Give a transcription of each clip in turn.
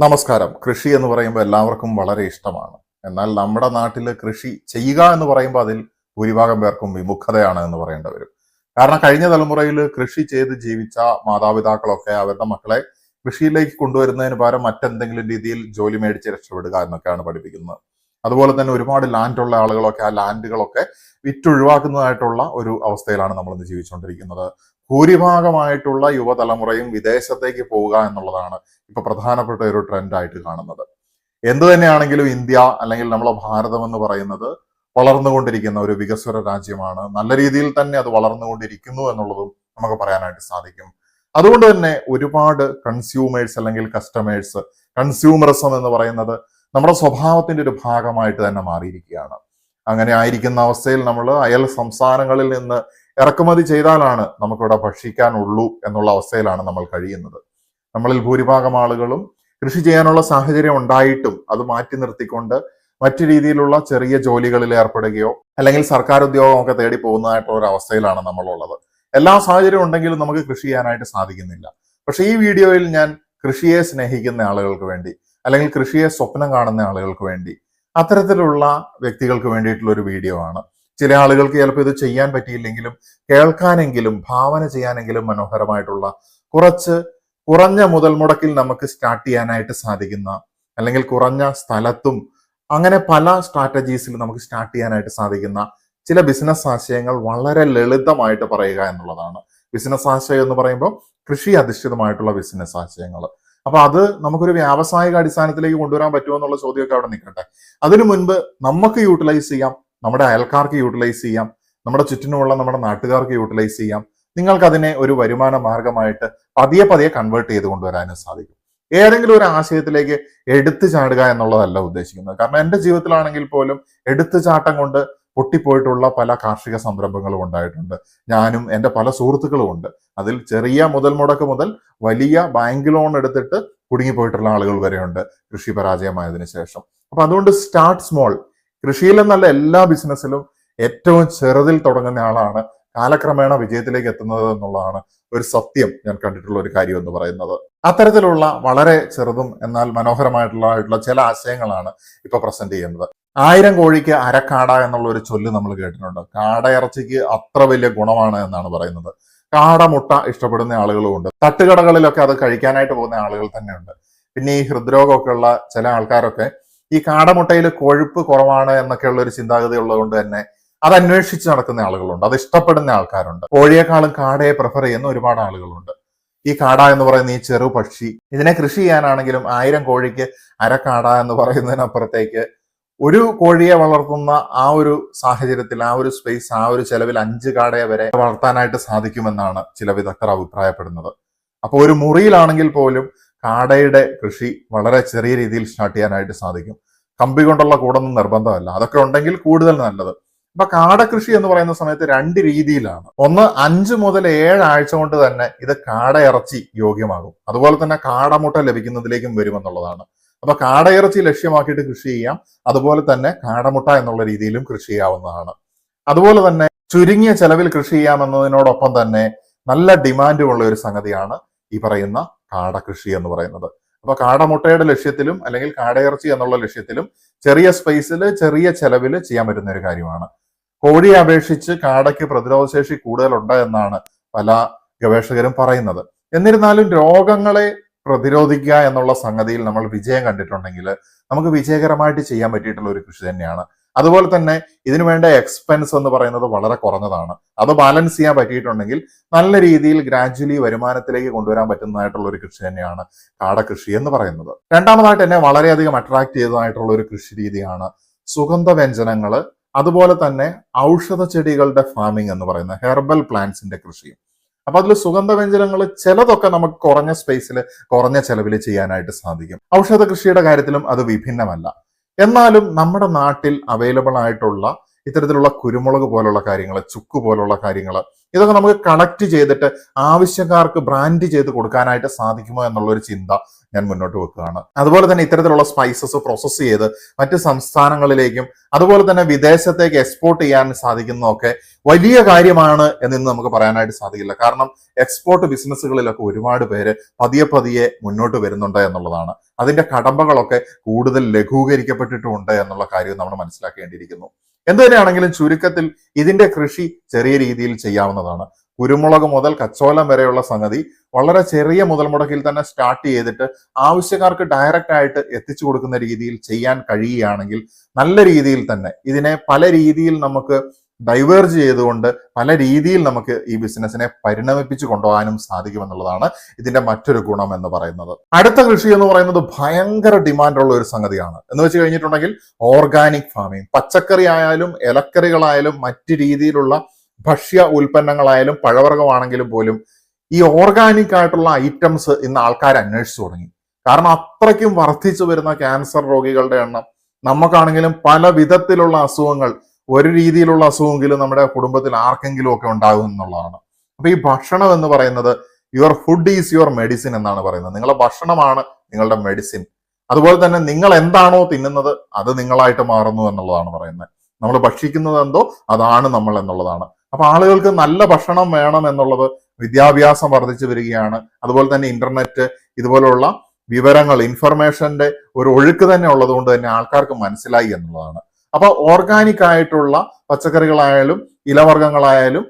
നമസ്കാരം. കൃഷി എന്ന് പറയുമ്പോൾ എല്ലാവർക്കും വളരെ ഇഷ്ടമാണ്. എന്നാൽ നമ്മുടെ നാട്ടിൽ കൃഷി ചെയ്യുക എന്ന് പറയുമ്പോൾ അതിൽ ഭൂരിഭാഗം പേർക്കും വിമുഖതയാണ് എന്ന് പറയേണ്ടി വരും. കാരണം കഴിഞ്ഞ തലമുറയിൽ കൃഷി ചെയ്ത് ജീവിച്ച മാതാപിതാക്കളൊക്കെ അവരുടെ മക്കളെ കൃഷിയിലേക്ക് കൊണ്ടുവരുന്നതിന് പകരം മറ്റെന്തെങ്കിലും രീതിയിൽ ജോലി മേടിച്ച് രക്ഷപ്പെടുക എന്നൊക്കെയാണ് പഠിപ്പിക്കുന്നത്. അതുപോലെ തന്നെ ഒരുപാട് ലാൻഡ് ഉള്ള ആളുകളൊക്കെ ആ ലാൻഡുകളൊക്കെ വിറ്റൊഴിവാക്കുന്നതായിട്ടുള്ള ഒരു അവസ്ഥയിലാണ് നമ്മളിന്ന് ജീവിച്ചുകൊണ്ടിരിക്കുന്നത്. ഭൂരിഭാഗമായിട്ടുള്ള യുവതലമുറയും വിദേശത്തേക്ക് പോവുക എന്നുള്ളതാണ് ഇപ്പൊ പ്രധാനപ്പെട്ട ഒരു ട്രെൻഡായിട്ട് കാണുന്നത്. എന്തു തന്നെയാണെങ്കിലും ഇന്ത്യ അല്ലെങ്കിൽ നമ്മളെ ഭാരതം എന്ന് പറയുന്നത് വളർന്നുകൊണ്ടിരിക്കുന്ന ഒരു വികസ്വര രാജ്യമാണ്. നല്ല രീതിയിൽ തന്നെ അത് വളർന്നുകൊണ്ടിരിക്കുന്നു എന്നുള്ളതും നമുക്ക് പറയാനായിട്ട് സാധിക്കും. അതുകൊണ്ട് തന്നെ ഒരുപാട് കൺസ്യൂമേഴ്സ് അല്ലെങ്കിൽ കസ്റ്റമേഴ്സ്, കൺസ്യൂമറിസം എന്ന് പറയുന്നത് നമ്മുടെ സ്വഭാവത്തിന്റെ ഒരു ഭാഗമായിട്ട് തന്നെ മാറിയിരിക്കുകയാണ്. അങ്ങനെ ആയിരിക്കുന്ന അവസ്ഥയിൽ നമ്മൾ അയൽ സംസ്ഥാനങ്ങളിൽ നിന്ന് ഇറക്കുമതി ചെയ്താലാണ് നമുക്കിവിടെ ഭക്ഷിക്കാനുള്ളൂ എന്നുള്ള അവസ്ഥയിലാണ് നമ്മൾ കഴിയുന്നത്. നമ്മളിൽ ഭൂരിഭാഗം ആളുകളും കൃഷി ചെയ്യാനുള്ള സാഹചര്യം ഉണ്ടായിട്ടും അത് മാറ്റി നിർത്തിക്കൊണ്ട് മറ്റു രീതിയിലുള്ള ചെറിയ ജോലികളിൽ ഏർപ്പെടുകയോ അല്ലെങ്കിൽ സർക്കാർ ഉദ്യോഗമൊക്കെ തേടി പോകുന്നതായിട്ടുള്ള ഒരു അവസ്ഥയിലാണ് നമ്മളുള്ളത്. എല്ലാ സാഹചര്യം ഉണ്ടെങ്കിലും നമുക്ക് കൃഷി ചെയ്യാനായിട്ട് സാധിക്കുന്നില്ല. പക്ഷെ ഈ വീഡിയോയിൽ ഞാൻ കൃഷിയെ സ്നേഹിക്കുന്ന ആളുകൾക്ക് വേണ്ടി അല്ലെങ്കിൽ കൃഷിയെ സ്വപ്നം കാണുന്ന ആളുകൾക്ക് വേണ്ടി, അത്തരത്തിലുള്ള വ്യക്തികൾക്ക് വേണ്ടിയിട്ടുള്ള ഒരു വീഡിയോ ആണ്. ചില ആളുകൾക്ക് ചിലപ്പോൾ ഇത് ചെയ്യാൻ പറ്റിയില്ലെങ്കിലും കേൾക്കാനെങ്കിലും ഭാവന ചെയ്യാനെങ്കിലും മനോഹരമായിട്ടുള്ള കുറഞ്ഞ മുതൽ മുടക്കിൽ നമുക്ക് സ്റ്റാർട്ട് ചെയ്യാനായിട്ട് സാധിക്കുന്ന, അല്ലെങ്കിൽ കുറഞ്ഞ സ്ഥലത്തും അങ്ങനെ പല സ്ട്രാറ്റജീസിൽ നമുക്ക് സ്റ്റാർട്ട് ചെയ്യാനായിട്ട് സാധിക്കുന്ന ചില ബിസിനസ് ആശയങ്ങൾ വളരെ ലളിതമായിട്ട് പറയുക എന്നുള്ളതാണ്. ബിസിനസ് ആശയം എന്ന് പറയുമ്പോൾ കൃഷി അധിഷ്ഠിതമായിട്ടുള്ള ബിസിനസ് ആശയങ്ങൾ. അപ്പൊ അത് നമുക്കൊരു വ്യാവസായിക അടിസ്ഥാനത്തിലേക്ക് കൊണ്ടുവരാൻ പറ്റുമോ എന്നുള്ള ചോദ്യമൊക്കെ അവിടെ നിൽക്കട്ടെ. അതിനു മുൻപ് നമുക്ക് യൂട്ടിലൈസ് ചെയ്യാം, നമ്മുടെ അയൽക്കാർക്ക് യൂട്ടിലൈസ് ചെയ്യാം, നമ്മുടെ ചുറ്റിനുമുള്ള നമ്മുടെ നാട്ടുകാർക്ക് യൂട്ടിലൈസ് ചെയ്യാം. നിങ്ങൾക്ക് അതിനെ ഒരു വരുമാന മാർഗമായിട്ട് പതിയെ കൺവേർട്ട് ചെയ്ത് കൊണ്ടുവരാനും സാധിക്കും. ഏതെങ്കിലും ഒരു ആശയത്തിലേക്ക് എടുത്തു ചാടുക എന്നുള്ളതല്ല ഉദ്ദേശിക്കുന്നത്. കാരണം എൻ്റെ ജീവിതത്തിലാണെങ്കിൽ പോലും എടുത്തുചാട്ടം കൊണ്ട് പൊട്ടിപ്പോയിട്ടുള്ള പല കാർഷിക സംരംഭങ്ങളും ഉണ്ടായിട്ടുണ്ട്. ഞാനും എൻ്റെ പല സുഹൃത്തുക്കളും ഉണ്ട്. അതിൽ ചെറിയ മുതൽ മുടക്ക് മുതൽ വലിയ ബാങ്ക് ലോൺ എടുത്തിട്ട് കുടുങ്ങിപ്പോയിട്ടുള്ള ആളുകൾ വരെയുണ്ട് കൃഷി പരാജയമായതിനു ശേഷം. അപ്പൊ അതുകൊണ്ട് സ്റ്റാർട്ട് സ്മോൾ. കൃഷിയിലെന്നല്ല എല്ലാ ബിസിനസ്സിലും ഏറ്റവും ചെറുതിൽ തുടങ്ങുന്ന ആളാണ് കാലക്രമേണ വിജയത്തിലേക്ക് എത്തുന്നത് എന്നുള്ളതാണ് ഒരു സത്യം ഞാൻ കണ്ടിട്ടുള്ള ഒരു കാര്യം എന്ന് പറയുന്നത്. അത്തരത്തിലുള്ള വളരെ ചെറുതും എന്നാൽ മനോഹരമായിട്ടുള്ള ചില ആശയങ്ങളാണ് ഇപ്പൊ പ്രസന്റ് ചെയ്യുന്നത്. 1000 കോഴിക്ക് അരക്കാട എന്നുള്ള ഒരു ചൊല്ല് നമ്മൾ കേട്ടിട്ടുണ്ട്. കാട ഇറച്ചിക്ക് അത്ര വലിയ ഗുണമാണ് എന്നാണ് പറയുന്നത്. കാട മുട്ട ഇഷ്ടപ്പെടുന്ന ആളുകളുമുണ്ട്. തട്ടുകടകളിലൊക്കെ അത് കഴിക്കാനായിട്ട് പോകുന്ന ആളുകൾ തന്നെയുണ്ട്. പിന്നെ ഈ ഹൃദ്രോഗമൊക്കെ ഉള്ള ചില ആൾക്കാരൊക്കെ ഈ കാടമുട്ടയിൽ കൊഴുപ്പ് കുറവാണ് എന്നൊക്കെയുള്ള ഒരു ചിന്താഗതി ഉള്ളതുകൊണ്ട് തന്നെ അത് അന്വേഷിച്ച് നടക്കുന്ന ആളുകളുണ്ട്, അത് ഇഷ്ടപ്പെടുന്ന ആൾക്കാരുണ്ട്. കോഴിയെക്കാളും കാടയെ പ്രിഫർ ചെയ്യുന്ന ഒരുപാട് ആളുകളുണ്ട്. ഈ കാട എന്ന് പറയുന്ന ഈ ചെറു പക്ഷി, ഇതിനെ കൃഷി ചെയ്യാനാണെങ്കിലും 1000 കോഴിക്ക് അരക്കാട എന്ന് പറയുന്നതിനപ്പുറത്തേക്ക് ഒരു കോഴിയെ വളർത്തുന്ന ആ ഒരു സാഹചര്യത്തിൽ, ആ ഒരു സ്പേസ്, ആ ഒരു ചെലവിൽ 5 കാടയെ വരെ വളർത്താനായിട്ട് സാധിക്കുമെന്നാണ് ചില വിദഗ്ധർ അഭിപ്രായപ്പെടുന്നത്. അപ്പോൾ ഒരു മുറിയിലാണെങ്കിൽ പോലും കാടയുടെ കൃഷി വളരെ ചെറിയ രീതിയിൽ സ്റ്റാർട്ട് ചെയ്യാനായിട്ട് സാധിക്കും. കമ്പി കൊണ്ടുള്ള കൂടൊന്നും നിർബന്ധമല്ല, അതൊക്കെ ഉണ്ടെങ്കിൽ കൂടുതൽ നല്ലത്. അപ്പൊ കാട കൃഷി എന്ന് പറയുന്ന സമയത്ത് 2 രീതിയിലാണ്. ഒന്ന്, 5 മുതൽ 7 ആഴ്ച കൊണ്ട് തന്നെ ഇത് കാട ഇറച്ചി യോഗ്യമാകും. അതുപോലെ തന്നെ കാടമുട്ട ലഭിക്കുന്നതിലേക്കും വരുമെന്നുള്ളതാണ്. അപ്പൊ കാടയിറച്ചി ലക്ഷ്യമാക്കിയിട്ട് കൃഷി ചെയ്യാം, അതുപോലെ തന്നെ കാടമുട്ട എന്നുള്ള രീതിയിലും കൃഷി ചെയ്യാവുന്നതാണ്. അതുപോലെ തന്നെ ചുരുങ്ങിയ ചെലവിൽ കൃഷി ചെയ്യാമെന്നതിനോടൊപ്പം തന്നെ നല്ല ഡിമാൻഡുമുള്ള ഒരു സംഗതിയാണ് ഈ പറയുന്ന കാട കൃഷി എന്ന് പറയുന്നത്. അപ്പൊ കാടമുട്ടയുടെ ലക്ഷ്യത്തിലും അല്ലെങ്കിൽ കാടയിറച്ചി എന്നുള്ള ലക്ഷ്യത്തിലും ചെറിയ സ്പേസിൽ ചെറിയ ചെലവിൽ ചെയ്യാൻ പറ്റുന്ന ഒരു കാര്യമാണ്. കോഴിയെ അപേക്ഷിച്ച് കാടയ്ക്ക് പ്രതിരോധശേഷി കൂടുതലുണ്ട് എന്നാണ് പല ഗവേഷകരും പറയുന്നത്. എന്നിരുന്നാലും രോഗങ്ങളെ പ്രതിരോധിക്കുക എന്നുള്ള സംഗതിയിൽ നമ്മൾ വിജയം കണ്ടിട്ടുണ്ടെങ്കിൽ നമുക്ക് വിജയകരമായിട്ട് ചെയ്യാൻ പറ്റിയിട്ടുള്ള ഒരു കൃഷി തന്നെയാണ്. അതുപോലെ തന്നെ ഇതിനു വേണ്ട എക്സ്പെൻസ് എന്ന് പറയുന്നത് വളരെ കുറഞ്ഞതാണ്. അത് ബാലൻസ് ചെയ്യാൻ പറ്റിയിട്ടുണ്ടെങ്കിൽ നല്ല രീതിയിൽ ഗ്രാജുവലി വരുമാനത്തിലേക്ക് കൊണ്ടുവരാൻ പറ്റുന്നതായിട്ടുള്ള ഒരു കൃഷി തന്നെയാണ് കാടകൃഷി എന്ന് പറയുന്നത്. രണ്ടാമതായിട്ട് എന്നെ വളരെയധികം അട്രാക്ട് ചെയ്തതായിട്ടുള്ള ഒരു കൃഷി രീതിയാണ് സുഗന്ധവ്യഞ്ജനങ്ങള്, അതുപോലെ തന്നെ ഔഷധ ചെടികളുടെ ഫാമിംഗ് എന്ന് പറയുന്ന ഹെർബൽ പ്ലാന്റ്സിന്റെ കൃഷിയും. അപ്പൊ അതിൽ സുഗന്ധവ്യഞ്ജനങ്ങൾ ചിലതൊക്കെ നമുക്ക് കുറഞ്ഞ സ്പേസിൽ കുറഞ്ഞ ചെലവിൽ ചെയ്യാനായിട്ട് സാധിക്കും. ഔഷധ കൃഷിയുടെ കാര്യത്തിലും അത് വിഭിന്നമല്ല. എന്നാലും നമ്മുടെ നാട്ടിൽ അവൈലബിൾ ആയിട്ടുള്ള ഇത്തരത്തിലുള്ള കുരുമുളക് പോലുള്ള കാര്യങ്ങൾ, ചുക്ക് പോലുള്ള കാര്യങ്ങൾ, ഇതൊക്കെ നമുക്ക് കളക്ട് ചെയ്തിട്ട് ആവശ്യക്കാർക്ക് ബ്രാൻഡ് ചെയ്ത് കൊടുക്കാനായിട്ട് സാധിക്കുമോ എന്നുള്ള ഒരു ചിന്ത ഞാൻ മുന്നോട്ട് വെക്കുകയാണ്. അതുപോലെ തന്നെ ഇത്തരത്തിലുള്ള സ്പൈസസ് പ്രോസസ്സ് ചെയ്ത് മറ്റ് സംസ്ഥാനങ്ങളിലേക്കും അതുപോലെ തന്നെ വിദേശത്തേക്ക് എക്സ്പോർട്ട് ചെയ്യാൻ സാധിക്കുന്നതൊക്കെ വലിയ കാര്യമാണ് എന്ന് നമുക്ക് പറയാനായിട്ട് സാധിക്കില്ല. കാരണം എക്സ്പോർട്ട് ബിസിനസ്സുകളിലൊക്കെ ഒരുപാട് പേര് പതിയെ പതിയെ മുന്നോട്ട് വരുന്നുണ്ട് എന്നുള്ളതാണ്. അതിന്റെ കടമ്പകളൊക്കെ കൂടുതൽ ലഘൂകരിക്കപ്പെട്ടിട്ടുണ്ട് എന്നുള്ള കാര്യം നമ്മൾ മനസ്സിലാക്കേണ്ടിയിരിക്കുന്നു. എന്തു തന്നെയാണെങ്കിലും ചുരുക്കത്തിൽ ഇതിന്റെ കൃഷി ചെറിയ രീതിയിൽ ചെയ്യാവുന്നതാണ്. കുരുമുളക് മുതൽ കച്ചോലം വരെയുള്ള സംഗതി വളരെ ചെറിയ മുതൽ മുടക്കിൽ തന്നെ സ്റ്റാർട്ട് ചെയ്തിട്ട് ആവശ്യക്കാർക്ക് ഡയറക്റ്റ് ആയിട്ട് എത്തിച്ചു കൊടുക്കുന്ന രീതിയിൽ ചെയ്യാൻ കഴിയുകയാണെങ്കിൽ നല്ല രീതിയിൽ തന്നെ ഇതിനെ പല രീതിയിൽ നമുക്ക് ഡൈവേർജ് ചെയ്തുകൊണ്ട് പല രീതിയിൽ നമുക്ക് ഈ ബിസിനസിനെ പരിണമിപ്പിച്ചു കൊണ്ടുപോകാനും സാധിക്കുമെന്നുള്ളതാണ് ഇതിന്റെ മറ്റൊരു ഗുണം എന്ന് പറയുന്നത്. അടുത്ത കൃഷി എന്ന് പറയുന്നത് ഭയങ്കര ഡിമാൻഡുള്ള ഒരു സംഗതിയാണ്. എന്ന് വെച്ച് കഴിഞ്ഞിട്ടുണ്ടെങ്കിൽ ഓർഗാനിക് ഫാമിംഗ്. പച്ചക്കറി ആയാലും ഇലക്കറികളായാലും മറ്റു രീതിയിലുള്ള ഭക്ഷ്യ ഉൽപ്പന്നങ്ങളായാലും പഴവർഗ്ഗമാണെങ്കിലും പോലും ഈ ഓർഗാനിക് ആയിട്ടുള്ള ഐറ്റംസ് ഇന്ന് ആൾക്കാർ അന്വേഷിച്ചു തുടങ്ങി. കാരണം അത്രയ്ക്കും വർദ്ധിച്ചു വരുന്ന ക്യാൻസർ രോഗികളുടെ എണ്ണം, നമുക്കാണെങ്കിലും പല വിധത്തിലുള്ള അസുഖങ്ങൾ, ഒരു രീതിയിലുള്ള അസുഖമെങ്കിലും നമ്മുടെ കുടുംബത്തിൽ ആർക്കെങ്കിലും ഒക്കെ ഉണ്ടാകും എന്നുള്ളതാണ്. അപ്പൊ ഈ ഭക്ഷണം എന്ന് പറയുന്നത് your food is your medicine എന്നാണ് പറയുന്നത്. നിങ്ങളുടെ ഭക്ഷണമാണ് നിങ്ങളുടെ മെഡിസിൻ. അതുപോലെ തന്നെ നിങ്ങൾ എന്താണോ തിന്നുന്നത് അത് നിങ്ങളായിട്ട് മാറുന്നു എന്നുള്ളതാണ് പറയുന്നത്. നമ്മൾ ഭക്ഷിക്കുന്നത് എന്തോ അതാണ് നമ്മൾ എന്നുള്ളതാണ്. അപ്പൊ ആളുകൾക്ക് നല്ല ഭക്ഷണം വേണം എന്നുള്ളത്, വിദ്യാഭ്യാസം വർദ്ധിച്ചു വരികയാണ്. അതുപോലെ തന്നെ ഇന്റർനെറ്റ് ഇതുപോലുള്ള വിവരങ്ങൾ, ഇൻഫർമേഷന്റെ ഒരു ഒഴുക്ക് തന്നെ ഉള്ളത് കൊണ്ട് തന്നെ ആൾക്കാർക്ക് മനസ്സിലായി എന്നുള്ളതാണ്. അപ്പൊ ഓർഗാനിക് ആയിട്ടുള്ള പച്ചക്കറികളായാലും ഇലവർഗ്ഗങ്ങളായാലും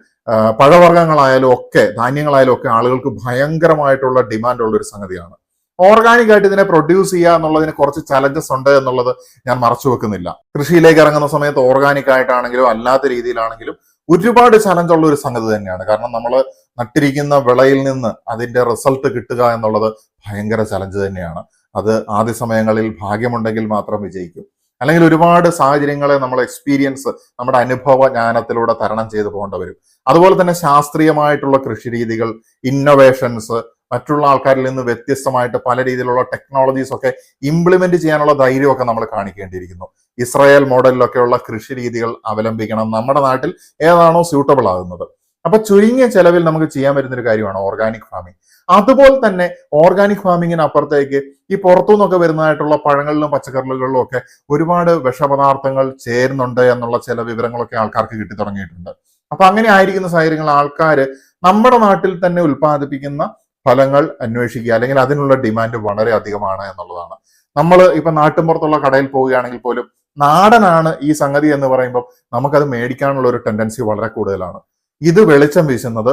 പഴവർഗ്ഗങ്ങളായാലും ഒക്കെ ധാന്യങ്ങളായാലും ഒക്കെ ആളുകൾക്ക് ഭയങ്കരമായിട്ടുള്ള ഡിമാൻഡ് ഉള്ള ഒരു സംഗതിയാണ്. ഓർഗാനിക് ആയിട്ട് ഇതിനെ പ്രൊഡ്യൂസ് ചെയ്യുക എന്നുള്ളതിന് കുറച്ച് ചലഞ്ചസ് ഉണ്ട് എന്നുള്ളത് ഞാൻ മറച്ചു വെക്കുന്നില്ല. കൃഷിയിലേക്ക് ഇറങ്ങുന്ന സമയത്ത് ഓർഗാനിക് ആയിട്ടാണെങ്കിലും അല്ലാത്ത രീതിയിലാണെങ്കിലും ഒരുപാട് ചലഞ്ച് ഉള്ള ഒരു സംഗതി തന്നെയാണ്. കാരണം നമ്മൾ നട്ടിരിക്കുന്ന വിളയിൽ നിന്ന് അതിന്റെ റിസൾട്ട് കിട്ടുക എന്നുള്ളത് ഭയങ്കര ചലഞ്ച് തന്നെയാണ്. അത് ആദ്യ സമയങ്ങളിൽ ഭാഗ്യമുണ്ടെങ്കിൽ മാത്രം വിജയിക്കും. അല്ലെങ്കിൽ ഒരുപാട് സാഹചര്യങ്ങളെ നമ്മൾ എക്സ്പീരിയൻസ്, നമ്മുടെ അനുഭവ ജ്ഞാനത്തിലൂടെ തരണം ചെയ്ത് പോകേണ്ടി വരും. അതുപോലെ തന്നെ ശാസ്ത്രീയമായിട്ടുള്ള കൃഷി രീതികൾ, ഇന്നോവേഷൻസ്, മറ്റുള്ള ആൾക്കാരിൽ നിന്ന് വ്യത്യസ്തമായിട്ട് പല രീതിയിലുള്ള ടെക്നോളജീസ് ഒക്കെ ഇംപ്ലിമെന്റ് ചെയ്യാനുള്ള ധൈര്യമൊക്കെ നമ്മൾ കാണിക്കേണ്ടിയിരിക്കുന്നു. ഇസ്രായേൽ മോഡലിലൊക്കെയുള്ള കൃഷി രീതികൾ അവലംബിക്കണം. നമ്മുടെ നാട്ടിൽ ഏതാണോ സ്യൂട്ടബിൾ ആകുന്നത്. അപ്പൊ ചുരുങ്ങിയ ചെലവിൽ നമുക്ക് ചെയ്യാൻ പറ്റുന്ന ഒരു കാര്യമാണ് ഓർഗാനിക് ഫാമിംഗ്. അതുപോലെ തന്നെ ഓർഗാനിക് ഫാമിങ്ങിന് അപ്പുറത്തേക്ക് ഈ പുറത്തുനിന്നൊക്കെ വരുന്നതായിട്ടുള്ള പഴങ്ങളിലും പച്ചക്കറികളിലും ഒക്കെ ഒരുപാട് വിഷപദാർത്ഥങ്ങൾ ചേരുന്നുണ്ട് എന്നുള്ള ചില വിവരങ്ങളൊക്കെ ആൾക്കാർക്ക് കിട്ടി തുടങ്ങിയിട്ടുണ്ട്. അപ്പൊ അങ്ങനെ ആയിരിക്കുന്ന സാഹചര്യങ്ങളിൽ ആൾക്കാർ നമ്മുടെ നാട്ടിൽ തന്നെ ഉൽപ്പാദിപ്പിക്കുന്ന ഫലങ്ങൾ അന്വേഷിക്കുക, അല്ലെങ്കിൽ അതിനുള്ള ഡിമാൻഡ് വളരെ അധികമാണ് എന്നുള്ളതാണ്. നമ്മൾ ഇപ്പൊ നാട്ടിൻപുറത്തുള്ള കടയിൽ പോവുകയാണെങ്കിൽ പോലും നാടനാണ് ഈ സംഗതി എന്ന് പറയുമ്പോൾ നമുക്കത് മേടിക്കാനുള്ള ഒരു ടെൻഡൻസി വളരെ കൂടുതലാണ്. ഇത് വെളിച്ചം വീശുന്നത്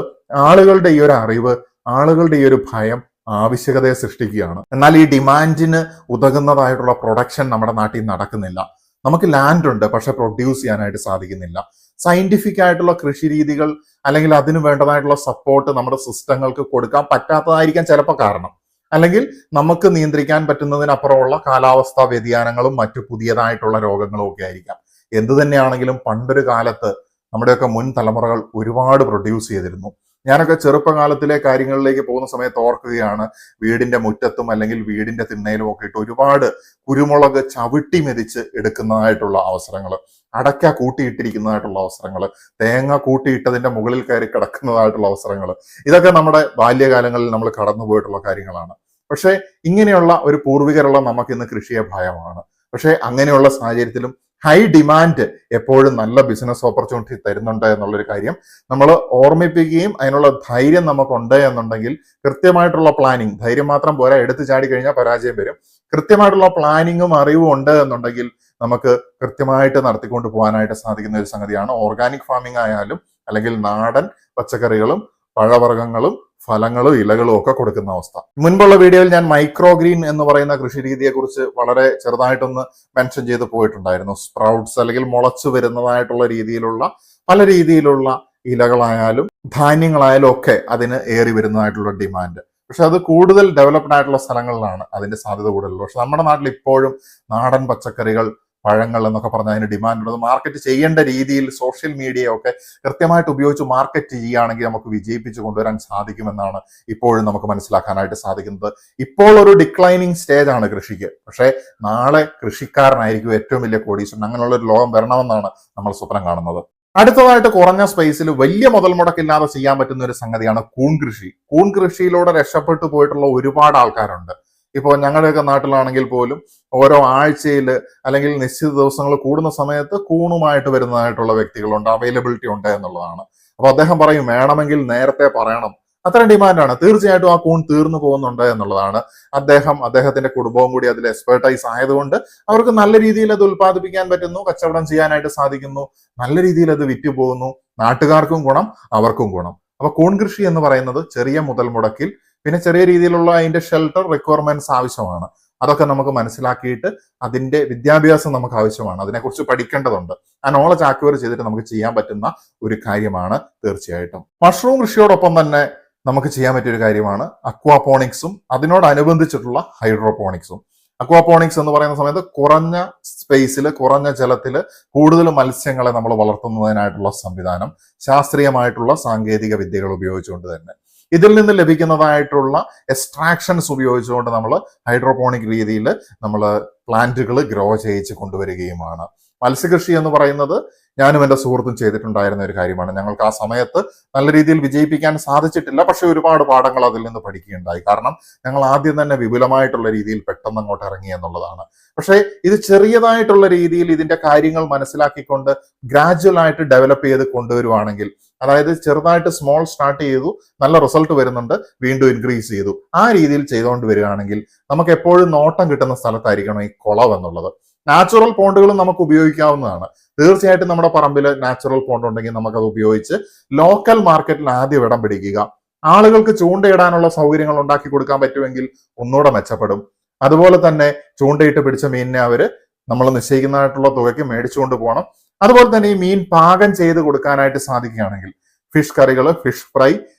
ആളുകളുടെ ഈ ഒരു അറിവ്, ആളുകളുടെ ഈ ഒരു ഭയം ആവശ്യകതയെ സൃഷ്ടിക്കുകയാണ്. എന്നാൽ ഈ ഡിമാൻഡിന് ഉതകുന്നതായിട്ടുള്ള പ്രൊഡക്ഷൻ നമ്മുടെ നാട്ടിൽ നടക്കുന്നില്ല. നമുക്ക് ലാൻഡ് ഉണ്ട്, പക്ഷെ പ്രൊഡ്യൂസ് ചെയ്യാനായിട്ട് സാധിക്കുന്നില്ല. സയന്റിഫിക് ആയിട്ടുള്ള കൃഷി രീതികൾ അല്ലെങ്കിൽ അതിന് വേണ്ടതായിട്ടുള്ള സപ്പോർട്ട് നമ്മുടെ സിസ്റ്റങ്ങൾക്ക് കൊടുക്കാൻ പറ്റാത്തതായിരിക്കാം ചിലപ്പോൾ കാരണം. അല്ലെങ്കിൽ നമുക്ക് നിയന്ത്രിക്കാൻ പറ്റുന്നതിനപ്പുറമുള്ള കാലാവസ്ഥാ വ്യതിയാനങ്ങളും മറ്റു പുതിയതായിട്ടുള്ള രോഗങ്ങളും ഒക്കെ ആയിരിക്കാം. എന്തു തന്നെയാണെങ്കിലും പണ്ടൊരു കാലത്ത് നമ്മുടെയൊക്കെ മുൻ തലമുറകൾ ഒരുപാട് പ്രൊഡ്യൂസ് ചെയ്തിരുന്നു. ഞാനൊക്കെ ചെറുപ്പകാലത്തിലെ കാര്യങ്ങളിലേക്ക് പോകുന്ന സമയത്ത് ഓർക്കുകയാണ്, വീടിന്റെ മുറ്റത്തും അല്ലെങ്കിൽ വീടിന്റെ തിണ്ണയിലും ഒക്കെ ഇട്ട് ഒരുപാട് കുരുമുളക് ചവിട്ടി മെതിച്ച് എടുക്കുന്നതായിട്ടുള്ള അവസരങ്ങൾ, അടയ്ക്ക കൂട്ടിയിട്ടിരിക്കുന്നതായിട്ടുള്ള അവസരങ്ങൾ, തേങ്ങ കൂട്ടിയിട്ടതിന്റെ മുകളിൽ കയറി കിടക്കുന്നതായിട്ടുള്ള അവസരങ്ങൾ, ഇതൊക്കെ നമ്മുടെ ബാല്യകാലങ്ങളിൽ നമ്മൾ കടന്നുപോയിട്ടുള്ള കാര്യങ്ങളാണ്. പക്ഷെ ഇങ്ങനെയുള്ള ഒരു പൂർവികരുള്ള നമുക്കിന്ന് കൃഷിയെ ഭയമാണ്. പക്ഷെ അങ്ങനെയുള്ള സാഹചര്യത്തിലും ഹൈ ഡിമാൻഡ് എപ്പോഴും നല്ല ബിസിനസ് ഓപ്പർച്യൂണിറ്റി തരുന്നുണ്ട് എന്നുള്ളൊരു കാര്യം നമ്മൾ ഓർമ്മിപ്പിക്കുകയും അതിനുള്ള ധൈര്യം നമുക്കുണ്ട് എന്നുണ്ടെങ്കിൽ കൃത്യമായിട്ടുള്ള പ്ലാനിങ്, ധൈര്യം മാത്രം പോരാ, എടുത്തു ചാടി കഴിഞ്ഞാൽ പരാജയം വരും. കൃത്യമായിട്ടുള്ള പ്ലാനിങ്ങും അറിവും ഉണ്ട് എന്നുണ്ടെങ്കിൽ നമുക്ക് കൃത്യമായിട്ട് നടത്തിക്കൊണ്ട് പോകാനായിട്ട് സാധിക്കുന്ന ഒരു സംഗതിയാണ് ഓർഗാനിക് ഫാമിംഗ് ആയാലും അല്ലെങ്കിൽ നാടൻ പച്ചക്കറികളും പഴവർഗ്ഗങ്ങളും ഫലങ്ങളും ഇലകളും ഒക്കെ കൊടുക്കുന്ന അവസ്ഥ. മുൻപുള്ള വീഡിയോയിൽ ഞാൻ മൈക്രോ ഗ്രീൻ എന്ന് പറയുന്ന കൃഷി രീതിയെ കുറിച്ച് വളരെ ചെറുതായിട്ടൊന്ന് മെൻഷൻ ചെയ്ത് പോയിട്ടുണ്ടായിരുന്നു. സ്പ്രൗട്ട്സ് അല്ലെങ്കിൽ മുളച്ചു വരുന്നതായിട്ടുള്ള രീതിയിലുള്ള പല രീതിയിലുള്ള ഇലകളായാലും ധാന്യങ്ങളായാലും ഒക്കെ അതിന് ഏറി വരുന്നതായിട്ടുള്ള ഡിമാൻഡ്. പക്ഷെ അത് കൂടുതൽ ഡെവലപ്ഡ് ആയിട്ടുള്ള സ്ഥലങ്ങളിലാണ് അതിന്റെ സാധ്യത കൂടുതലുള്ളത്. പക്ഷെ നമ്മുടെ നാട്ടിൽ ഇപ്പോഴും നാടൻ പച്ചക്കറികൾ, പഴങ്ങൾ എന്നൊക്കെ പറഞ്ഞാൽ അതിന് ഡിമാൻഡ് ഉള്ളത്. മാർക്കറ്റ് ചെയ്യേണ്ട രീതിയിൽ സോഷ്യൽ മീഡിയ ഒക്കെ കൃത്യമായിട്ട് ഉപയോഗിച്ച് മാർക്കറ്റ് ചെയ്യുകയാണെങ്കിൽ നമുക്ക് വിജയിപ്പിച്ച് കൊണ്ടുവരാൻ സാധിക്കുമെന്നാണ് ഇപ്പോഴും നമുക്ക് മനസ്സിലാക്കാനായിട്ട് സാധിക്കുന്നത്. ഇപ്പോൾ ഒരു ഡിക്ലൈനിങ് സ്റ്റേജ് ആണ് കൃഷിക്ക്. പക്ഷേ നാളെ കൃഷിക്കാരനായിരിക്കും ഏറ്റവും വലിയ കോടീശ്വരൻ. അങ്ങനെയുള്ള ഒരു ലോകം വരണമെന്നാണ് നമ്മൾ സ്വപ്നം കാണുന്നത്. അടുത്തതായിട്ട് കുറഞ്ഞ സ്പേസിൽ വലിയ മുതൽ മുടക്കില്ലാതെ ചെയ്യാൻ പറ്റുന്ന ഒരു സംഗതിയാണ് കൂൺ കൃഷി. കൂൺ കൃഷിയിലൂടെ രക്ഷപ്പെട്ടു പോയിട്ടുള്ള ഒരുപാട് ആൾക്കാരുണ്ട്. ഇപ്പോൾ ഞങ്ങളുടെയൊക്കെ നാട്ടിലാണെങ്കിൽ പോലും ഓരോ ആഴ്ചയിൽ അല്ലെങ്കിൽ നിശ്ചിത ദിവസങ്ങൾ കൂടുന്ന സമയത്ത് കൂണുമായിട്ട് വരുന്നതായിട്ടുള്ള വ്യക്തികളുണ്ട്, അവൈലബിലിറ്റി ഉണ്ട് എന്നുള്ളതാണ്. അപ്പൊ അദ്ദേഹം പറയും വേണമെങ്കിൽ നേരത്തെ പറയണം, അത്രയും ഡിമാൻഡാണ്. തീർച്ചയായിട്ടും ആ കൂൺ തീർന്നു പോകുന്നുണ്ട് എന്നുള്ളതാണ്. അദ്ദേഹത്തിന്റെ കുടുംബവും കൂടി അതിൽ എക്സ്പെർട്ടൈസ് ആയതുകൊണ്ട് അവർക്ക് നല്ല രീതിയിൽ അത് ഉൽപ്പാദിപ്പിക്കാൻ പറ്റുന്നു, കച്ചവടം ചെയ്യാനായിട്ട് സാധിക്കുന്നു, നല്ല രീതിയിൽ അത് വിറ്റു പോകുന്നു, നാട്ടുകാർക്കും ഗുണം, അവർക്കും ഗുണം. അപ്പൊ കൂൺ കൃഷി എന്ന് പറയുന്നത് ചെറിയ മുതൽ മുടക്കിൽ, പിന്നെ ചെറിയ രീതിയിലുള്ള അതിന്റെ ഷെൽട്ടർ റിക്വയർമെന്റ്സ് ആവശ്യമാണ്. അതൊക്കെ നമുക്ക് മനസ്സിലാക്കിയിട്ട് അതിന്റെ വിദ്യാഭ്യാസം നമുക്ക് ആവശ്യമാണ്, അതിനെക്കുറിച്ച് പഠിക്കേണ്ടതുണ്ട്. ആ നോളജ് അക്വയർ ചെയ്തിട്ട് നമുക്ക് ചെയ്യാൻ പറ്റുന്ന ഒരു കാര്യമാണ് തീർച്ചയായിട്ടും. മഷ്റൂം കൃഷിയോടൊപ്പം തന്നെ നമുക്ക് ചെയ്യാൻ പറ്റിയൊരു കാര്യമാണ് അക്വാപോണിക്സും അതിനോടനുബന്ധിച്ചിട്ടുള്ള ഹൈഡ്രോപോണിക്സും. അക്വാപോണിക്സ് എന്ന് പറയുന്ന സമയത്ത് കുറഞ്ഞ സ്പേസിൽ, കുറഞ്ഞ ജലത്തിൽ കൂടുതൽ മത്സ്യങ്ങളെ നമ്മൾ വളർത്തുന്നതിനായിട്ടുള്ള സംവിധാനം, ശാസ്ത്രീയമായിട്ടുള്ള സാങ്കേതിക വിദ്യകൾ ഉപയോഗിച്ചുകൊണ്ട് തന്നെ ഇതിൽ നിന്ന് ലഭിക്കുന്നതായിട്ടുള്ള എക്സ്ട്രാക്ഷൻസ് ഉപയോഗിച്ചുകൊണ്ട് നമ്മൾ ഹൈഡ്രോപോണിക് രീതിയിൽ നമ്മൾ പ്ലാന്റുകൾ ഗ്രോ ചെയ്യിച്ച് കൊണ്ടുവരികയുമാണ്. മത്സ്യകൃഷി എന്ന് പറയുന്നത് ഞാനും എൻ്റെ സുഹൃത്തും ചെയ്തിട്ടുണ്ടായിരുന്ന ഒരു കാര്യമാണ്. ഞങ്ങൾക്ക് ആ സമയത്ത് നല്ല രീതിയിൽ വിജയിപ്പിക്കാൻ സാധിച്ചിട്ടില്ല, പക്ഷെ ഒരുപാട് പാഠങ്ങൾ അതിൽ നിന്ന് പഠിക്കുകയുണ്ടായി. കാരണം ഞങ്ങൾ ആദ്യം തന്നെ വിപുലമായിട്ടുള്ള രീതിയിൽ പെട്ടെന്ന് അങ്ങോട്ട് ഇറങ്ങി എന്നുള്ളതാണ്. പക്ഷേ ഇത് ചെറിയതായിട്ടുള്ള രീതിയിൽ ഇതിന്റെ കാര്യങ്ങൾ മനസ്സിലാക്കിക്കൊണ്ട് ഗ്രാജുവൽ ആയിട്ട് ഡെവലപ്പ് ചെയ്ത് കൊണ്ടുവരുവാണെങ്കിൽ, അതായത് ചെറുതായിട്ട് സ്മോൾ സ്റ്റാർട്ട് ചെയ്തു, നല്ല റിസൾട്ട് വരുന്നുണ്ട്, വീണ്ടും ഇൻക്രീസ് ചെയ്തു, ആ രീതിയിൽ ചെയ്തുകൊണ്ട് വരികയാണെങ്കിൽ നമുക്ക് എപ്പോഴും നോട്ടം കിട്ടുന്ന സ്ഥലത്തായിരിക്കണം ഈ കുളം എന്നുള്ളത്. നാച്ചുറൽ പോണ്ടുകളും നമുക്ക് ഉപയോഗിക്കാവുന്നതാണ്. തീർച്ചയായിട്ടും നമ്മുടെ പറമ്പിൽ നാച്ചുറൽ പോണ്ട് ഉണ്ടെങ്കിൽ നമുക്കത് ഉപയോഗിച്ച് ലോക്കൽ മാർക്കറ്റിൽ ആദ്യം ഇടം പിടിക്കുക. ആളുകൾക്ക് ചൂണ്ടയിടാനുള്ള സൗകര്യങ്ങൾ ഉണ്ടാക്കി കൊടുക്കാൻ പറ്റുമെങ്കിൽ ഒന്നുകൂടെ മെച്ചപ്പെടും. അതുപോലെ തന്നെ ചൂണ്ടയിട്ട് പിടിച്ച മീനിനെ നമ്മൾ നിശ്ചയിക്കുന്നതായിട്ടുള്ള തുകയ്ക്ക് മേടിച്ചുകൊണ്ട് പോകണം. അതുപോലെ തന്നെ ഈ മീൻ പാകം ചെയ്ത് കൊടുക്കാനായിട്ട് സാധിക്കുകയാണെങ്കിൽ ഫിഷ് കറികൾ, ഫിഷ് ഫ്രൈ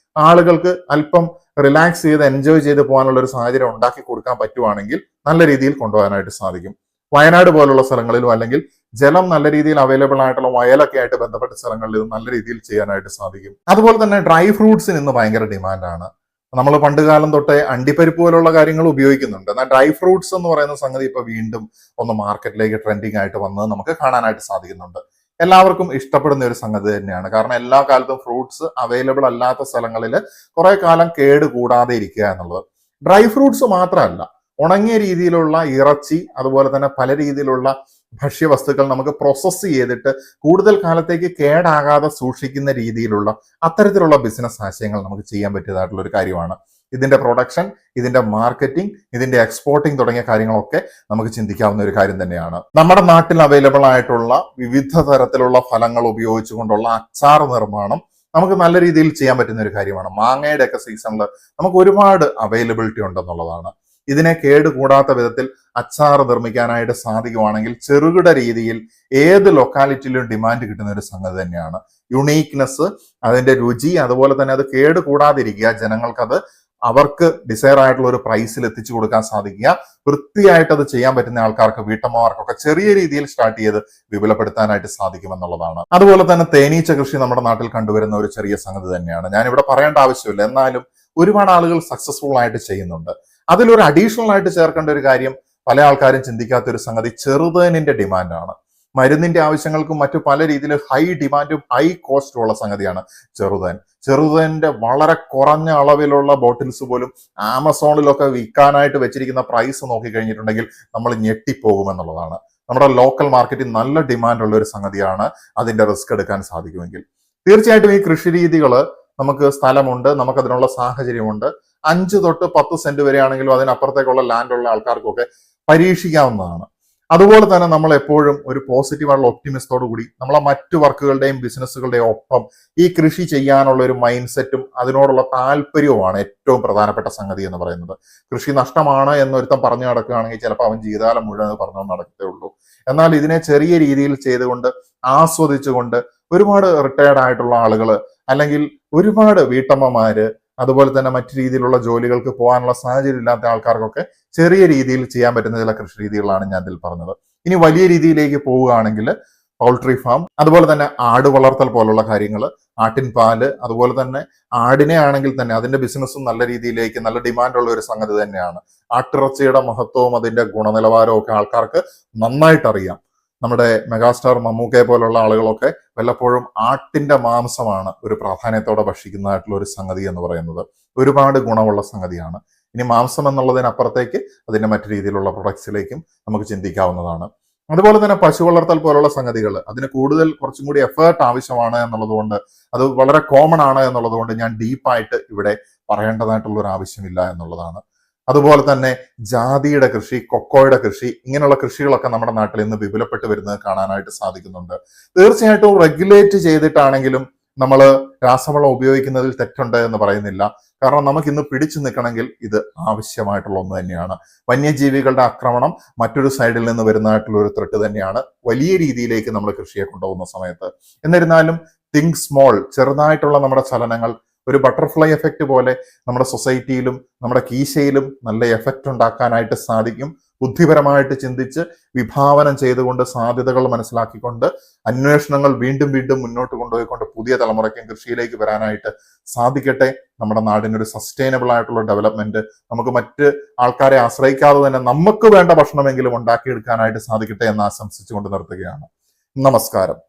ആളുകൾക്ക് അല്പം റിലാക്സ് ചെയ്ത് എൻജോയ് ചെയ്ത് പോകാനുള്ള ഒരു സാഹചര്യം ഉണ്ടാക്കി കൊടുക്കാൻ പറ്റുവാണെങ്കിൽ നല്ല രീതിയിൽ കൊണ്ടുപോകാനായിട്ട് സാധിക്കും. വയനാട് പോലുള്ള സ്ഥലങ്ങളിലും അല്ലെങ്കിൽ ജലം നല്ല രീതിയിൽ അവൈലബിൾ ആയിട്ടുള്ള വയലൊക്കെ ആയിട്ട് ബന്ധപ്പെട്ട സ്ഥലങ്ങളിൽ ഇത് നല്ല രീതിയിൽ ചെയ്യാനായിട്ട് സാധിക്കും. അതുപോലെ തന്നെ ഡ്രൈ ഫ്രൂട്ട്സിന് ഇന്ന് ഭയങ്കര ഡിമാൻഡാണ്. നമ്മൾ പണ്ട് കാലം തൊട്ടേ അണ്ടിപ്പരിപ്പ് പോലുള്ള കാര്യങ്ങൾ ഉപയോഗിക്കുന്നുണ്ട്. എന്നാൽ ഡ്രൈ ഫ്രൂട്ട്സ് എന്ന് പറയുന്ന സംഗതി ഇപ്പൊ വീണ്ടും ഒന്ന് മാർക്കറ്റിലേക്ക് ട്രെൻഡിങ് ആയിട്ട് വന്നത് നമുക്ക് കാണാനായിട്ട് സാധിക്കുന്നുണ്ട്. എല്ലാവർക്കും ഇഷ്ടപ്പെടുന്ന ഒരു സംഗതി തന്നെയാണ്. കാരണം എല്ലാ കാലത്തും ഫ്രൂട്ട്സ് അവൈലബിൾ അല്ലാത്ത സ്ഥലങ്ങളിൽ കുറെ കാലം കേട് കൂടാതെ ഇരിക്കുക എന്നുള്ളത്. ഡ്രൈ ഫ്രൂട്ട്സ് മാത്രമല്ല, ഉണങ്ങിയ രീതിയിലുള്ള ഇറച്ചി, അതുപോലെ തന്നെ പല രീതിയിലുള്ള ഭക്ഷ്യവസ്തുക്കൾ നമുക്ക് പ്രോസസ്സ് ചെയ്തിട്ട് കൂടുതൽ കാലത്തേക്ക് കേടാകാതെ സൂക്ഷിക്കുന്ന രീതിയിലുള്ള അത്തരത്തിലുള്ള ബിസിനസ് ആശയങ്ങൾ നമുക്ക് ചെയ്യാൻ പറ്റിയതായിട്ടുള്ള ഒരു കാര്യമാണ്. ഇതിന്റെ പ്രൊഡക്ഷൻ, ഇതിന്റെ മാർക്കറ്റിംഗ്, ഇതിന്റെ എക്സ്പോർട്ടിംഗ് തുടങ്ങിയ കാര്യങ്ങളൊക്കെ നമുക്ക് ചിന്തിക്കാവുന്ന ഒരു കാര്യം തന്നെയാണ്. നമ്മുടെ നാട്ടിൽ അവൈലബിൾ ആയിട്ടുള്ള വിവിധ തരത്തിലുള്ള ഫലങ്ങൾ ഉപയോഗിച്ചുകൊണ്ടുള്ള അച്ചാർ നിർമ്മാണം നമുക്ക് നല്ല രീതിയിൽ ചെയ്യാൻ പറ്റുന്ന ഒരു കാര്യമാണ്. മാങ്ങയുടെ ഒക്കെ സീസണിൽ നമുക്ക് ഒരുപാട് അവൈലബിലിറ്റി ഉണ്ടെന്നുള്ളതാണ്. ഇതിനെ കേടുകൂടാത്ത വിധത്തിൽ അച്ചാർ നിർമ്മിക്കാനായിട്ട് സാധിക്കുവാണെങ്കിൽ ചെറുകിട രീതിയിൽ ഏത് ലൊക്കാലിറ്റിയിലും ഡിമാൻഡ് കിട്ടുന്ന ഒരു സംഗതി തന്നെയാണ്. യുണീക്നെസ്, അതിന്റെ രുചി, അതുപോലെ തന്നെ അത് കേടുകൂടാതിരിക്കുക, ജനങ്ങൾക്കത് അവർക്ക് ഡിസൈർ ആയിട്ടുള്ള ഒരു പ്രൈസിൽ എത്തിച്ചു കൊടുക്കാൻ സാധിക്കുക, വൃത്തിയായിട്ട് അത് ചെയ്യാൻ പറ്റുന്ന ആൾക്കാർക്ക്, വീട്ടമ്മമാർക്കൊക്കെ ചെറിയ രീതിയിൽ സ്റ്റാർട്ട് ചെയ്ത് വിപുലപ്പെടുത്താനായിട്ട് സാധിക്കുമെന്നുള്ളതാണ്. അതുപോലെ തന്നെ തേനീച്ച കൃഷി നമ്മുടെ നാട്ടിൽ കണ്ടുവരുന്ന ഒരു ചെറിയ സംഗതി തന്നെയാണ്. ഞാനിവിടെ പറയേണ്ട ആവശ്യമില്ല, എന്നാലും ഒരുപാട് ആളുകൾ സക്സസ്ഫുൾ ആയിട്ട് ചെയ്യുന്നുണ്ട്. അതിലൊരു അഡീഷണൽ ആയിട്ട് ചേർക്കേണ്ട ഒരു കാര്യം, പല ആൾക്കാരും ചിന്തിക്കാത്ത ഒരു സംഗതി, ചെറുതേനിന്റെ ഡിമാൻഡാണ്. മരുന്നിന്റെ ആവശ്യങ്ങൾക്കും മറ്റു പല രീതിയിൽ ഹൈ ഡിമാൻഡും ഹൈ കോസ്റ്റും ഉള്ള സംഗതിയാണ് ചെറുതേൻ. ചെറുതേന്റെ വളരെ കുറഞ്ഞ അളവിലുള്ള ബോട്ടിൽസ് പോലും ആമസോണിലൊക്കെ വിൽക്കാനായിട്ട് വെച്ചിരിക്കുന്ന പ്രൈസ് നോക്കിക്കഴിഞ്ഞിട്ടുണ്ടെങ്കിൽ നമ്മൾ ഞെട്ടിപ്പോകുമെന്നുള്ളതാണ്. നമ്മുടെ ലോക്കൽ മാർക്കറ്റിൽ നല്ല ഡിമാൻഡുള്ള ഒരു സംഗതിയാണ്. അതിന്റെ റിസ്ക് എടുക്കാൻ സാധിക്കുമെങ്കിൽ തീർച്ചയായിട്ടും ഈ കൃഷി രീതികൾ, നമുക്ക് സ്ഥലമുണ്ട്, നമുക്കതിനുള്ള സാഹചര്യമുണ്ട്, 5 തൊട്ട് 10 സെന്റ് വരെയാണെങ്കിലും അതിനപ്പുറത്തേക്കുള്ള ലാൻഡുള്ള ആൾക്കാർക്കൊക്കെ പരീക്ഷിക്കാവുന്നതാണ്. അതുപോലെ തന്നെ നമ്മൾ എപ്പോഴും ഒരു പോസിറ്റീവായിട്ടുള്ള ഒപ്റ്റിമിസ്റ്റോടു കൂടി നമ്മളെ മറ്റു വർക്കുകളുടെയും ബിസിനസ്സുകളുടെയും ഒപ്പം ഈ കൃഷി ചെയ്യാനുള്ള ഒരു മൈൻഡ് സെറ്റും അതിനോടുള്ള താല്പര്യവുമാണ് ഏറ്റവും പ്രധാനപ്പെട്ട സംഗതി എന്ന് പറയുന്നത്. കൃഷി നഷ്ടമാണ് എന്നൊരുത്തം പറഞ്ഞു നടക്കുകയാണെങ്കിൽ ചിലപ്പോൾ അവൻ ജീവിതകാലം മുഴുവൻ പറഞ്ഞു നടക്കത്തേ ഉള്ളൂ. എന്നാൽ ഇതിനെ ചെറിയ രീതിയിൽ ചെയ്തുകൊണ്ട് ആസ്വദിച്ചുകൊണ്ട് ഒരുപാട് റിട്ടയർഡ് ആയിട്ടുള്ള ആളുകൾ, അല്ലെങ്കിൽ ഒരുപാട് വീട്ടമ്മമാര്, അതുപോലെ തന്നെ മറ്റു രീതിയിലുള്ള ജോലികൾക്ക് പോകാനുള്ള സാഹചര്യം ഇല്ലാത്ത ആൾക്കാർക്കൊക്കെ ചെറിയ രീതിയിൽ ചെയ്യാൻ പറ്റുന്ന ചില കൃഷി രീതികളാണ് ഞാൻ ഇതിൽ പറഞ്ഞത്. ഇനി വലിയ രീതിയിലേക്ക് പോവുകയാണെങ്കിൽ പൗൾട്രി ഫാം, അതുപോലെ തന്നെ ആട് വളർത്തൽ പോലുള്ള കാര്യങ്ങൾ, ആട്ടിൻ പാല്, അതുപോലെ തന്നെ ആടിനെ ആണെങ്കിൽ തന്നെ അതിന്റെ ബിസിനസ്സും നല്ല രീതിയിലേക്ക് നല്ല ഡിമാൻഡുള്ള ഒരു സംഗതി തന്നെയാണ്. ആട്ടിറച്ചിയുടെ മഹത്വവും അതിന്റെ ഗുണനിലവാരവും ഒക്കെ ആൾക്കാർക്ക് നന്നായിട്ട് അറിയാം. നമ്മുടെ മെഗാസ്റ്റാർ മമ്മൂക്കയെ പോലുള്ള ആളുകളൊക്കെ വല്ലപ്പോഴും ആട്ടിന്റെ മാംസമാണ് ഒരു പ്രാധാന്യത്തോടെ ഭക്ഷിക്കുന്നതായിട്ടുള്ള ഒരു സംഗതി എന്ന് പറയുന്നത്. ഒരുപാട് ഗുണമുള്ള സംഗതിയാണ്. ഇനി മാംസം എന്നുള്ളതിനപ്പുറത്തേക്ക് അതിന്റെ മറ്റു രീതിയിലുള്ള പ്രൊഡക്ട്സിലേക്കും നമുക്ക് ചിന്തിക്കാവുന്നതാണ്. അതുപോലെ തന്നെ പശു വളർത്തൽ പോലുള്ള സംഗതികൾ, അതിന് കൂടുതൽ കുറച്ചും കൂടി എഫേർട്ട് ആവശ്യമാണ് എന്നുള്ളതുകൊണ്ട്, അത് വളരെ കോമൺ ആണ് എന്നുള്ളതുകൊണ്ട് ഞാൻ ഡീപ്പായിട്ട് ഇവിടെ പറയേണ്ടതായിട്ടുള്ള ഒരു ആവശ്യമില്ല എന്നുള്ളതാണ്. അതുപോലെ തന്നെ ജാതിയുടെ കൃഷി, കൊക്കോയുടെ കൃഷി, ഇങ്ങനെയുള്ള കൃഷികളൊക്കെ നമ്മുടെ നാട്ടിൽ ഇന്ന് വിപുലപ്പെട്ട് വരുന്നത് കാണാനായിട്ട് സാധിക്കുന്നുണ്ട്. തീർച്ചയായിട്ടും റെഗുലേറ്റ് ചെയ്തിട്ടാണെങ്കിലും നമ്മൾ രാസവളം ഉപയോഗിക്കുന്നതിൽ തെറ്റുണ്ട് എന്ന് പറയുന്നില്ല. കാരണം നമുക്ക് ഇന്ന് പിടിച്ചു നിൽക്കണമെങ്കിൽ ഇത് ആവശ്യമായിട്ടുള്ള ഒന്ന് തന്നെയാണ്. വന്യജീവികളുടെ ആക്രമണം മറ്റൊരു സൈഡിൽ നിന്ന് വരുന്നതായിട്ടുള്ള ഒരു ത്രെട്ട് തന്നെയാണ് വലിയ രീതിയിലേക്ക് നമ്മൾ കൃഷിയെ കൊണ്ടുപോകുന്ന സമയത്ത്. എന്നിരുന്നാലും തിങ്ക് സ്മോൾ, ചെറുതായിട്ടുള്ള നമ്മുടെ ചലനങ്ങൾ ഒരു ബട്ടർഫ്ലൈ എഫക്റ്റ് പോലെ നമ്മുടെ സൊസൈറ്റിയിലും നമ്മുടെ കീശയിലും നല്ല എഫക്റ്റ് ഉണ്ടാക്കാനായിട്ട് സാധിക്കും. ബുദ്ധിപരമായിട്ട് ചിന്തിച്ച് വിഭാവനം ചെയ്തുകൊണ്ട് സാധ്യതകൾ മനസ്സിലാക്കിക്കൊണ്ട് അന്വേഷണങ്ങൾ വീണ്ടും വീണ്ടും മുന്നോട്ട് കൊണ്ടുപോയിക്കൊണ്ട് പുതിയ തലമുറയ്ക്കും കൃഷിയിലേക്ക് വരാനായിട്ട് സാധിക്കട്ടെ. നമ്മുടെ നാടിനൊരു സസ്റ്റൈനബിൾ ആയിട്ടുള്ള ഡെവലപ്മെന്റ് നമുക്ക് മറ്റ് ആൾക്കാരെ ആശ്രയിക്കാതെ തന്നെ നമുക്ക് വേണ്ട ഭക്ഷണമെങ്കിലും ഉണ്ടാക്കിയെടുക്കാനായിട്ട് സാധിക്കട്ടെ എന്ന് ആശംസിച്ചുകൊണ്ട് നിർത്തുകയാണ്. നമസ്കാരം.